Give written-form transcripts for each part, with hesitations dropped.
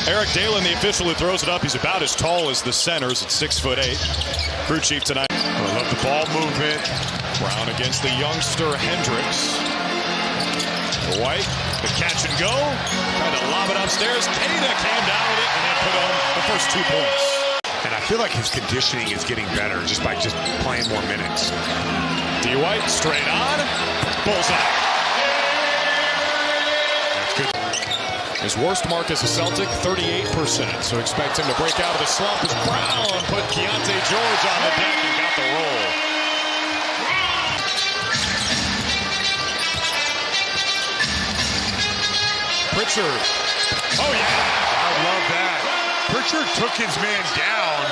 Eric Dalen, the official who throws it up. He's about as tall as the centers at 6'8". Crew chief tonight. I love the ball movement. Brown against the youngster Hendricks. White, the catch and go. Trying to lob it upstairs. Cada came down with it and then put on the first 2 points. And I feel like his conditioning is getting better just by playing more minutes. D. White straight on. Bullseye. That's good. His worst mark as a Celtic, 38%. So expect him to break out of the slump as Brown put Keontae George on the deck and got the roll. Pritchard. Oh, yeah. I love that. Pritchard took his man down.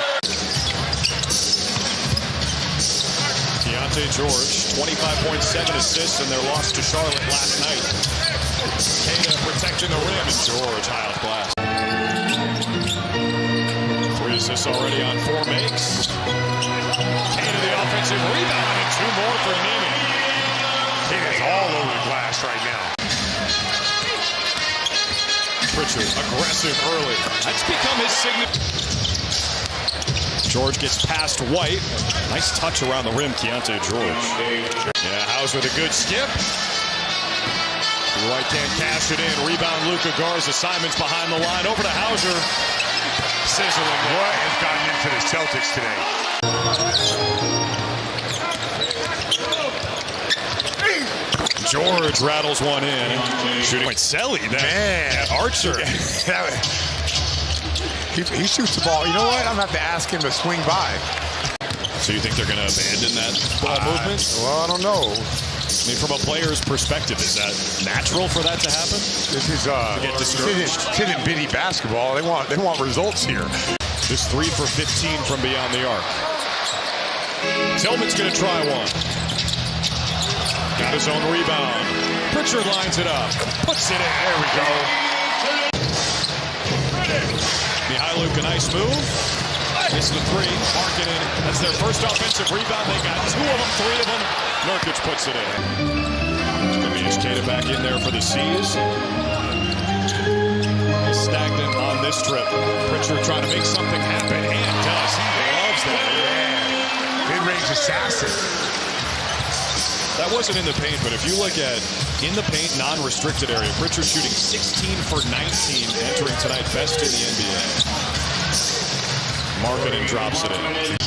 Keontae George, 25.7 assists in their loss to Charlotte last night. Cada protecting the rim, and George high off glass. 3 assists already on 4 makes. Cada the offensive rebound, and 2 more for Neiman. Cada's all over the glass right now. Pritchard, aggressive early. That's become his signature. George gets past White. Nice touch around the rim, Keontae George. Yeah, House with a good skip. White can't cash it in. Rebound, Luka Garza. Simon's behind the line. Over to Hauser. Sizzling. What has gotten into the Celtics today? George rattles one in. Shooting like Selly. Man. Archer. He shoots the ball. You know what? I'm going to have to ask him to swing by. So you think they're going to abandon that ball movement? Well, I don't know. I mean, from a player's perspective, is that natural for that to happen? This is get discouraged. Tin and bitty basketball. They want results here. Just 3 for 15 from beyond the arc. Tillman's going to try one. Got his own rebound. Pritchard lines it up. Puts it in. There we go. Mihailuk, a nice move. Missed the 3. Markkanen, that's their first offensive rebound. They got 2 of them, 3 of them. Nurkic puts it in. It's Cada back in there for the C's. Stagnant on this trip. Pritchard trying to make something happen, and does. He loves that. Mid-range assassin. That wasn't in the paint, but if you look at in the paint, non-restricted area, Pritchard shooting 16 for 19, entering tonight best in the NBA. Markkanen drops it in.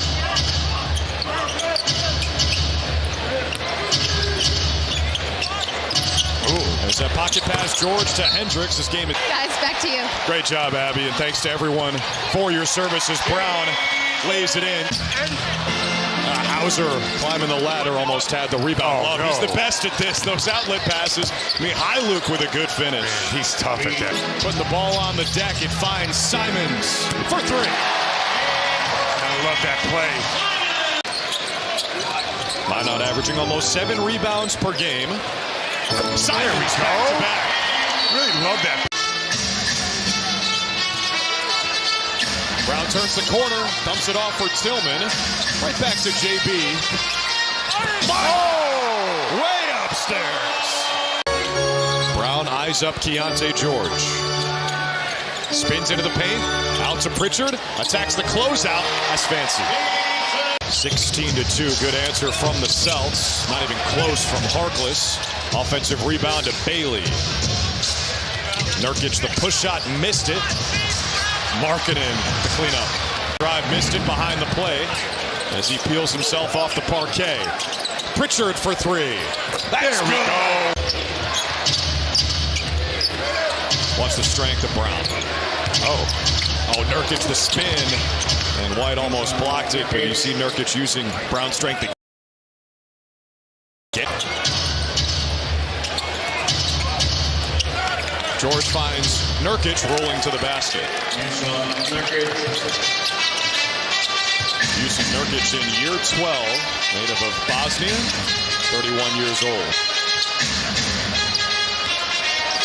There's that pocket pass, George to Hendricks. This game is... Guys, back to you. Great job, Abby, and thanks to everyone for your services. Brown lays it in. Hauser climbing the ladder, almost had the rebound. Oh, no. He's the best at this, those outlet passes. Mihailuk with a good finish. Man, he's tough at that. Putting the ball on the deck, it finds Simons for 3. I love that play. Minot averaging almost 7 rebounds per game. Simons back to back. Really love that. Brown turns the corner, dumps it off for Tillman. Right back to JB. Oh! Way upstairs. Brown eyes up Keontae George. Spins into the paint. Out to Pritchard. Attacks the closeout. That's fancy. 16-2. Good answer from the Celts. Not even close from Harkless. Offensive rebound to Bailey. Nurkic, the push shot, missed it. Markkanen, the cleanup. Drive missed it behind the play as he peels himself off the parquet. Pritchard for 3. That's there we go. Watch the strength of Brown. Oh, Nurkic the spin. And White almost blocked it, but you see Nurkic using Brown's strength to get. George finds Nurkic rolling to the basket. Using Nurkic in year 12, native of Bosnia, 31 years old.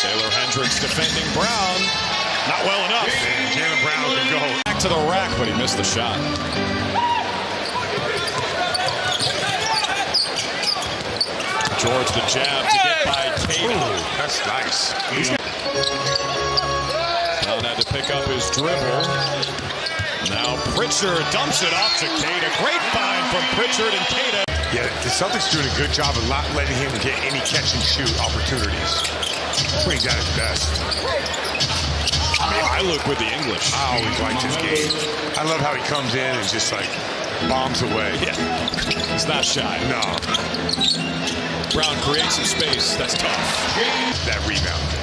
Taylor Hendricks defending Brown. Not well enough. Jaylen Brown can go back to the rack, but he missed the shot. George the jab to get by Cada. That's nice. Brown had to pick up his dribble. Now Pritchard dumps it off to Queta. Great find from Pritchard and Queta. Yeah, the Celtics doing a good job of not letting him get any catch-and-shoot opportunities. When he's at his best. I look with the English. I always liked his game. I love how he comes in and just like bombs away. Yeah, he's not shy. No. Brown creates some space. That's tough. That rebound.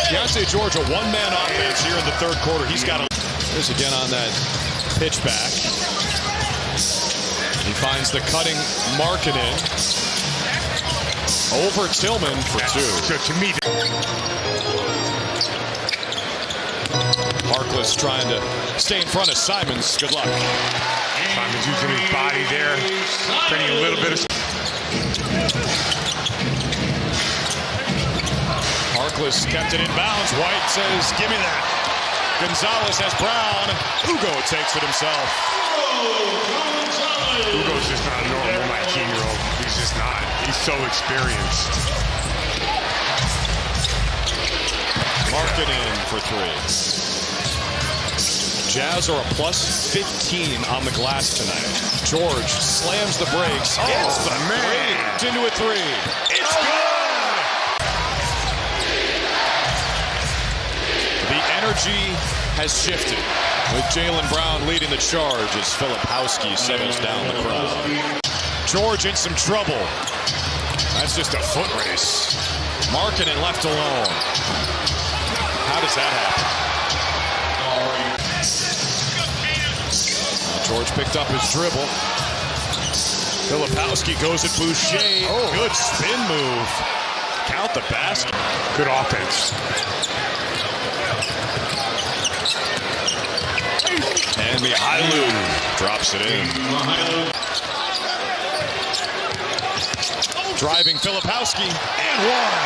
Deontay George, a one-man offense here in the third quarter. He's got a... Here's again on that pitch back. He finds the cutting Markkanen. Over Tillman for two. So to me... Harkless trying to stay in front of Simons. Good luck. Simons using his body there, creating a little bit of... Harkless kept it in bounds. White says, give me that. Gonzalez has Brown. Ugo takes it himself. Ugo's just not a normal 19-year-old. He's just not. He's so experienced. Markkanen for three. Jazz are a plus 15 on the glass tonight. George slams the brakes. It's the man. Into a three. It's good. The energy has shifted with Jaylen Brown leading the charge as Filipowski settles down the crowd. George in some trouble. That's just a foot race. Markkanen left alone. How does that happen? George picked up his dribble. Filipowski goes at Boucher. Oh, good spin move. Count the basket. Good offense. And Mihailu drops it in. Driving Filipowski and one.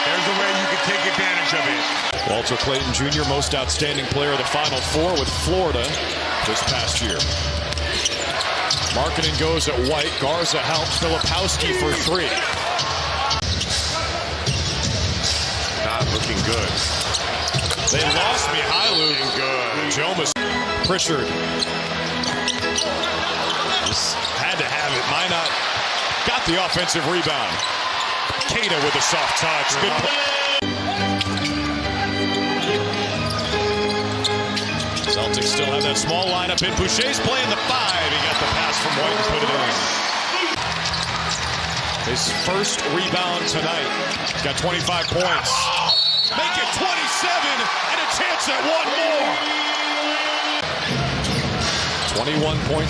There's a way you can take advantage of it. Walter Clayton Jr., most outstanding player of the Final Four with Florida this past year. Markkanen goes at White. Garza helps Filipowski for three. Not looking good. They lost Mihailu. Good. Jomas. Pritchard. Just had to have it. Minot got the offensive rebound. Queta with a soft touch. Good play. Celtics still have that small lineup in. Boucher's playing the five. He got the pass from White and put it in. His first rebound tonight. He's got 25 points. Make it 27 and a chance at one more. 21.7%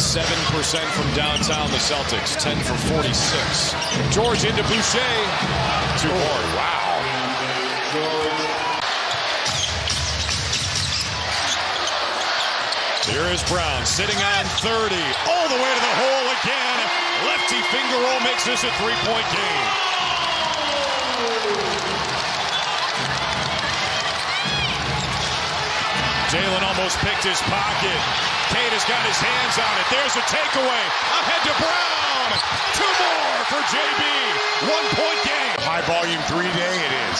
from downtown, the Celtics. 10 for 46. George into Boucher. Too hard. Wow. Here is Brown sitting on 30. All the way to the hole again. Lefty finger roll makes this a three-point game. Jaylen almost picked his pocket. Queta's got his hands on it. There's a takeaway. Ahead to Brown. Two more for JB. 1 point game. High volume 3-day it is.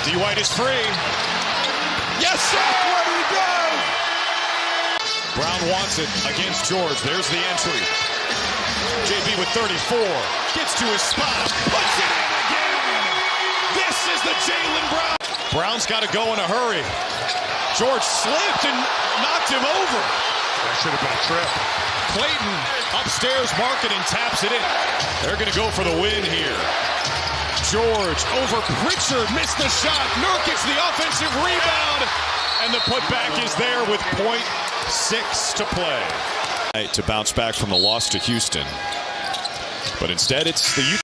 D. White is free. Yes, sir. What do you do? Brown wants it against George. There's the entry. JB with 34. Gets to his spot. Puts it in again. This is the Jaylen Brown. Brown's got to go in a hurry. George slipped and knocked him over. That should have been a trip. Clayton upstairs, Markkanen taps it in. They're going to go for the win here. George over Pritchard, missed the shot. Nurkic the offensive rebound. And the putback is there with .6 to play. To bounce back from the loss to Houston. But instead, it's the